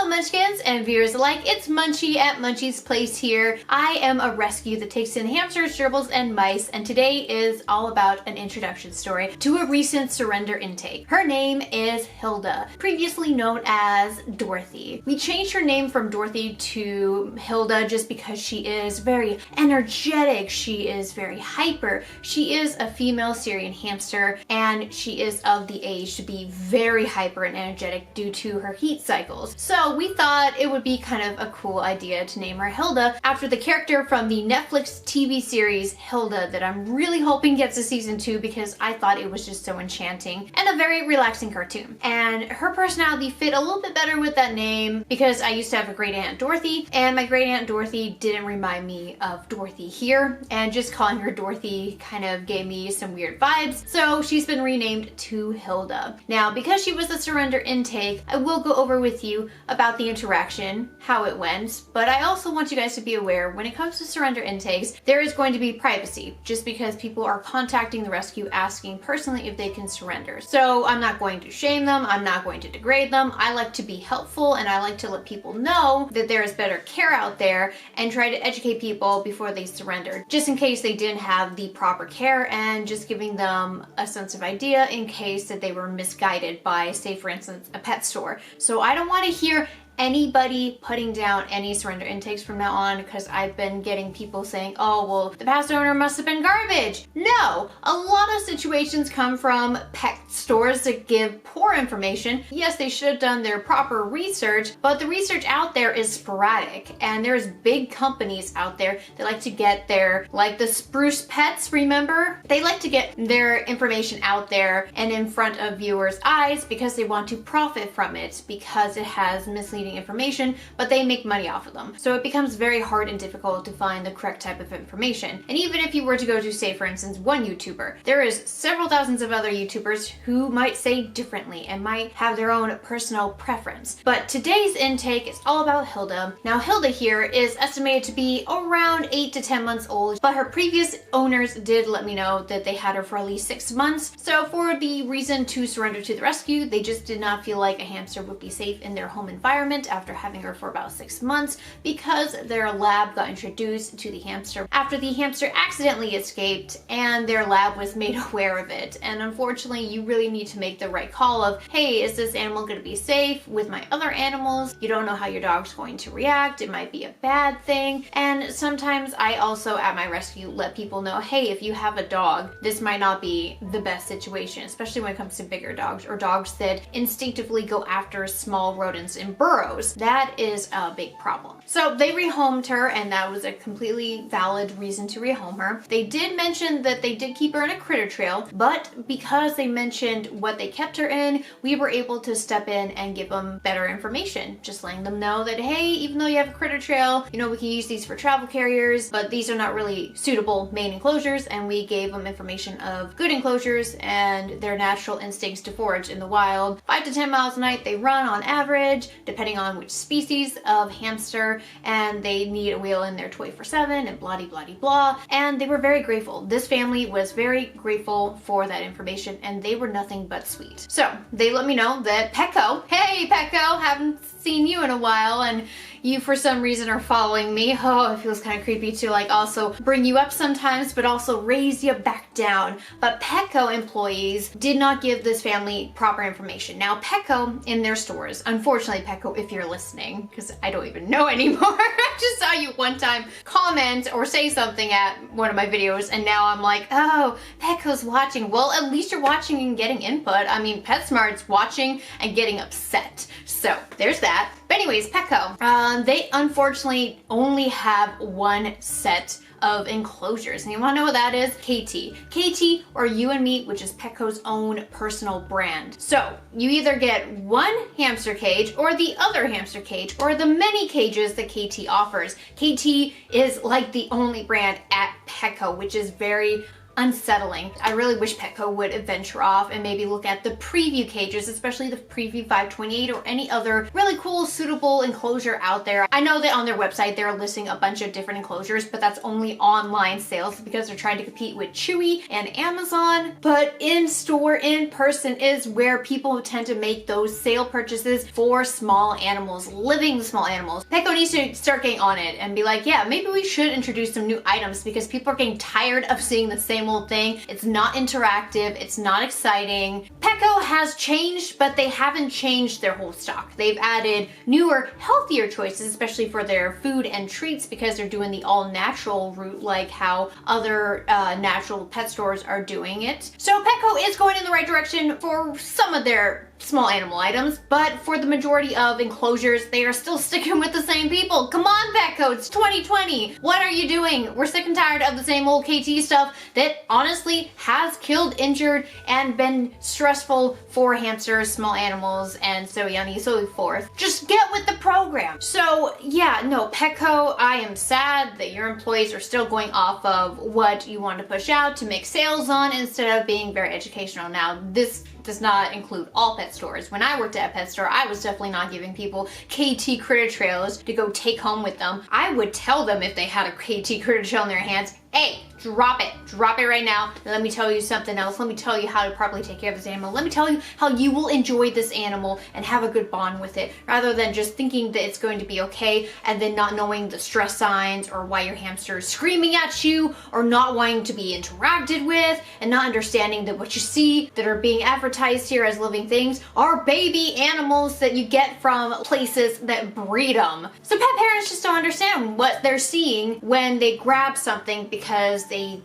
Hello Munchkins and viewers alike, it's Munchie at Munchie's Place here. I am a rescue that takes in hamsters, gerbils, and mice, and today is all about an introduction story to a recent surrender intake. Her name is Hilda, previously known as Dorothy. We changed her name from Dorothy to Hilda just because she is very energetic, she is very hyper, she is a female Syrian hamster, and she is of the age to be very hyper and energetic due to her heat cycles. So we thought it would be kind of a cool idea to name her Hilda after the character from the Netflix TV series Hilda that I'm really hoping gets a season 2 because I thought it was just so enchanting and a very relaxing cartoon. And her personality fit a little bit better with that name because I used to have a great aunt Dorothy, and my great aunt Dorothy didn't remind me of Dorothy here, and just calling her Dorothy kind of gave me some weird vibes. So she's been renamed to Hilda. Now, because she was a surrender intake, I will go over with you about the interaction, how it went, but I also want you guys to be aware when it comes to surrender intakes, there is going to be privacy just because people are contacting the rescue asking personally if they can surrender. So I'm not going to shame them, I'm not going to degrade them. I like to be helpful and I like to let people know that there is better care out there and try to educate people before they surrender, just in case they didn't have the proper care, and just giving them a sense of idea in case that they were misguided by, say for instance, a pet store. So I don't want to hear anybody putting down any surrender intakes from now on, because I've been getting people saying, oh, well, the past owner must have been garbage. No, a lot of situations come from pet stores that give poor information. Yes, they should have done their proper research, but the research out there is sporadic, and there's big companies out there that like to get their, like the Spruce Pets, remember? They like to get their information out there and in front of viewers' eyes because they want to profit from it, because it has misleading information, but they make money off of them. So it becomes very hard and difficult to find the correct type of information. And even if you were to go to, say for instance, one YouTuber, there is several thousands of other YouTubers who might say differently and might have their own personal preference. But today's intake is all about Hilda. Now Hilda here is estimated to be around 8 to 10 months old, but her previous owners did let me know that they had her for at least 6 months. So for the reason to surrender to the rescue, they just did not feel like a hamster would be safe in their home environment after having her for about 6 months, because their lab got introduced to the hamster after the hamster accidentally escaped and their lab was made aware of it. And unfortunately, you really need to make the right call of, hey, is this animal going to be safe with my other animals? You don't know how your dog's going to react. It might be a bad thing. And sometimes I also at my rescue let people know, hey, if you have a dog, this might not be the best situation, especially when it comes to bigger dogs or dogs that instinctively go after small rodents in burrows. That is a big problem. So they rehomed her, and that was a completely valid reason to rehome her. They did mention that they did keep her in a critter trail, but because they mentioned what they kept her in, we were able to step in and give them better information. Just letting them know that, hey, even though you have a critter trail, you know, we can use these for travel carriers, but these are not really suitable main enclosures, and we gave them information of good enclosures and their natural instincts to forage in the wild. 5 to 10 miles a night they run on average, depending on which species of hamster, and they need a wheel in there 24/7 and blah blah blah. And they were very grateful. This family was very grateful for that information, and they were nothing but sweet. So they let me know that Pecco, hey Pecco, haven't seen you in a while, and you for some reason are following me. Oh, it feels kind of creepy to like also bring you up sometimes, but also raise you back down. But Petco employees did not give this family proper information. Now Petco in their stores, unfortunately Petco, if you're listening, because I don't even know anymore, I just saw you one time comment or say something at one of my videos, and now I'm like, oh, Petco's watching. Well, at least you're watching and getting input. I mean, PetSmart's watching and getting upset. So there's that. But anyways, Petco, they unfortunately only have one set of enclosures. And you want to know what that is? KT. KT, or You and Me, which is Petco's own personal brand. So you either get one hamster cage or the other hamster cage, or the many cages that KT offers. KT is like the only brand at Petco, which is very unsettling. I really wish Petco would venture off and maybe look at the preview cages, especially the preview 528 or any other really cool, suitable enclosure out there. I know that on their website they're listing a bunch of different enclosures, but that's only online sales because they're trying to compete with Chewy and Amazon. But in store, in person is where people tend to make those sale purchases for small animals, living small animals. Petco needs to start getting on it and be like, yeah, maybe we should introduce some new items because people are getting tired of seeing the same old thing. It's not interactive, it's not exciting. Petco has changed, but they haven't changed their whole stock. They've added newer, healthier choices, especially for their food and treats, because they're doing the all-natural route like how other natural pet stores are doing it. So Petco is going in the right direction for some of their small animal items, but for the majority of enclosures, they are still sticking with the same people. Come on, Petco, it's 2020. What are you doing? We're sick and tired of the same old KT stuff that honestly has killed, injured, and been stressful for hamsters, small animals, and so on and so forth. Just get with the program. So yeah, no, Petco, I am sad that your employees are still going off of what you want to push out to make sales on instead of being very educational. Now, this does not include all pet stores. When I worked at a pet store, I was definitely not giving people KT critter trails to go take home with them. I would tell them if they had a KT critter trail in their hands, hey, drop it right now. And let me tell you something else. Let me tell you how to properly take care of this animal. Let me tell you how you will enjoy this animal and have a good bond with it, rather than just thinking that it's going to be okay and then not knowing the stress signs or why your hamster is screaming at you or not wanting to be interacted with, and not understanding that what you see that are being advertised here as living things are baby animals that you get from places that breed them. So pet parents just don't understand what they're seeing when they grab something because they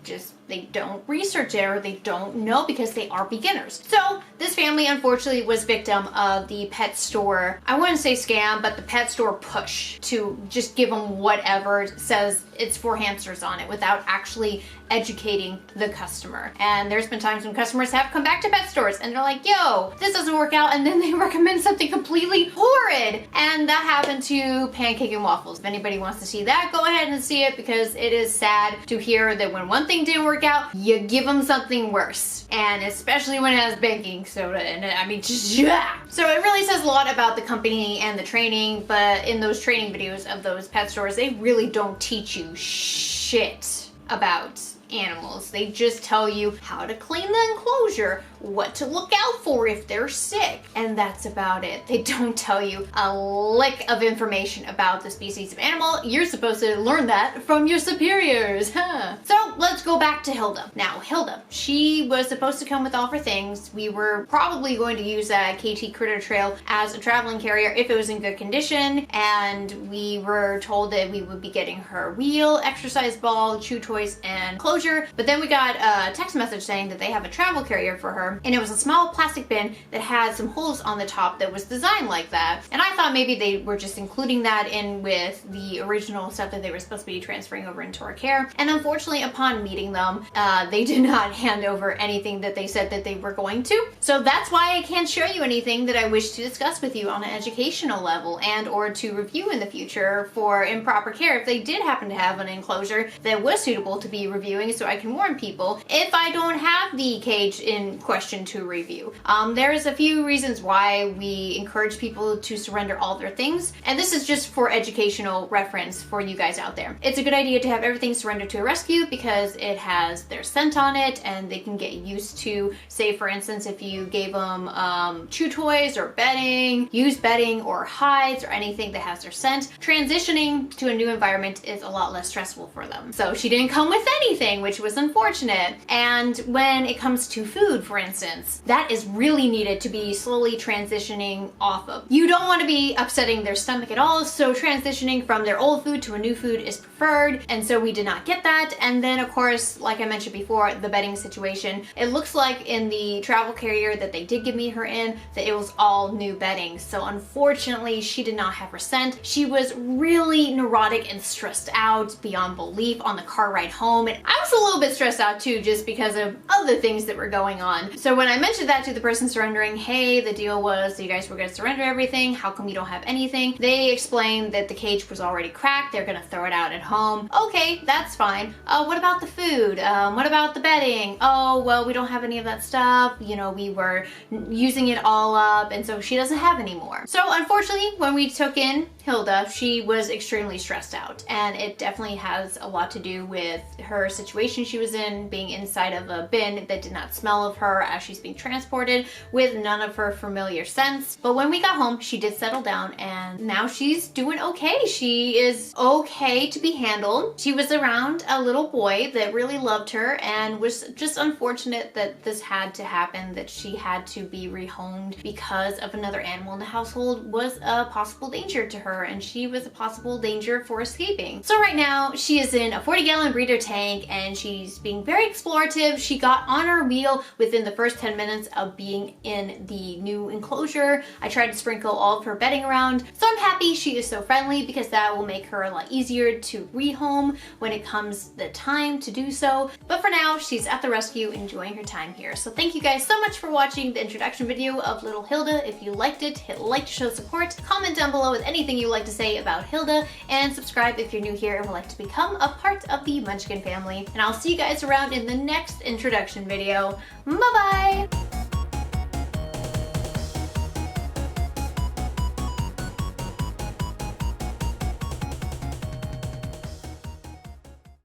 don't research it or they don't know because they are beginners. So this family unfortunately was victim of the pet store, I wouldn't say scam, but the pet store push to just give them whatever says it's for hamsters on it without actually educating the customer. And there's been times when customers have come back to pet stores and they're like, yo, this doesn't work out, and then they recommend something completely horrid. And that happened to Pancake and Waffles. If anybody wants to see that, go ahead and see it, because it is sad to hear that when one thing didn't work out, you give them something worse. And especially when it has baking soda in it. I mean, just yeah. So it really says a lot about the company and the training, but in those training videos of those pet stores, they really don't teach you shit about animals. They just tell you how to clean the enclosure, what to look out for if they're sick, and that's about it. They don't tell you a lick of information about the species of animal. You're supposed to learn that from your superiors, huh? So let's go back to Hilda. Now, Hilda, she was supposed to come with all of her things. We were probably going to use that KT Critter Trail as a traveling carrier if it was in good condition, and we were told that we would be getting her wheel, exercise ball, chew toys, and closure. But then we got a text message saying that they have a travel carrier for her, and it was a small plastic bin that had some holes on the top that was designed like that. And I thought maybe they were just including that in with the original stuff that they were supposed to be transferring over into our care. And unfortunately, upon meeting them, they did not hand over anything that they said that they were going to. So that's why I can't show you anything that I wish to discuss with you on an educational level and or to review in the future for improper care if they did happen to have an enclosure that was suitable to be reviewing, so I can warn people if I don't have the cage in question to review. There's a few reasons why we encourage people to surrender all their things, and this is just for educational reference for you guys out there. It's a good idea to have everything surrendered to a rescue because it has their scent on it and they can get used to, say for instance, if you gave them chew toys or bedding, used bedding or hides or anything that has their scent, transitioning to a new environment is a lot less stressful for them. So she didn't come with anything, which was unfortunate. And when it comes to food, for instance, that is really needed to be slowly transitioning off of. You don't want to be upsetting their stomach at all, so transitioning from their old food to a new food is preferred, and so we did not get that. And then of course, like I mentioned before, the bedding situation, it looks like in the travel carrier that they did give me her in, that it was all new bedding. So unfortunately, she did not have her scent. She was really neurotic and stressed out beyond belief on the car ride home, and I was a little bit stressed out too, just because of other things that were going on. So when I mentioned that to the person surrendering, hey, the deal was you guys were gonna surrender everything, how come you don't have anything? They explained that the cage was already cracked, they're gonna throw it out at home. Okay, that's fine. What about the food? What about the bedding? Oh, well, we don't have any of that stuff. You know, we were using it all up, and so she doesn't have any more. So unfortunately, when we took in Hilda, she was extremely stressed out, and it definitely has a lot to do with her situation she was in, being inside of a bin that did not smell of her as she's being transported with none of her familiar scents. But when we got home, she did settle down, and now she's doing okay. She is okay to be handled. She was around a little boy that really loved her, and was just unfortunate that this had to happen, that she had to be rehomed because of another animal in the household was a possible danger to her, and she was a possible danger for escaping. So right now she is in a 40-gallon breeder tank, and she's being very explorative. She got on our wheel within the first 10 minutes of being in the new enclosure. I tried to sprinkle all of her bedding around, so I'm happy she is so friendly, because that will make her a lot easier to rehome when it comes the time to do so. But for now, she's at the rescue enjoying her time here. So thank you guys so much for watching the introduction video of little Hilda. If you liked it, hit like to show support, comment down below with anything you'd like to say about Hilda, and subscribe if you're new here and would like to become a part of the Munchkin family. And I'll see you guys around in the next introduction video. Bye bye!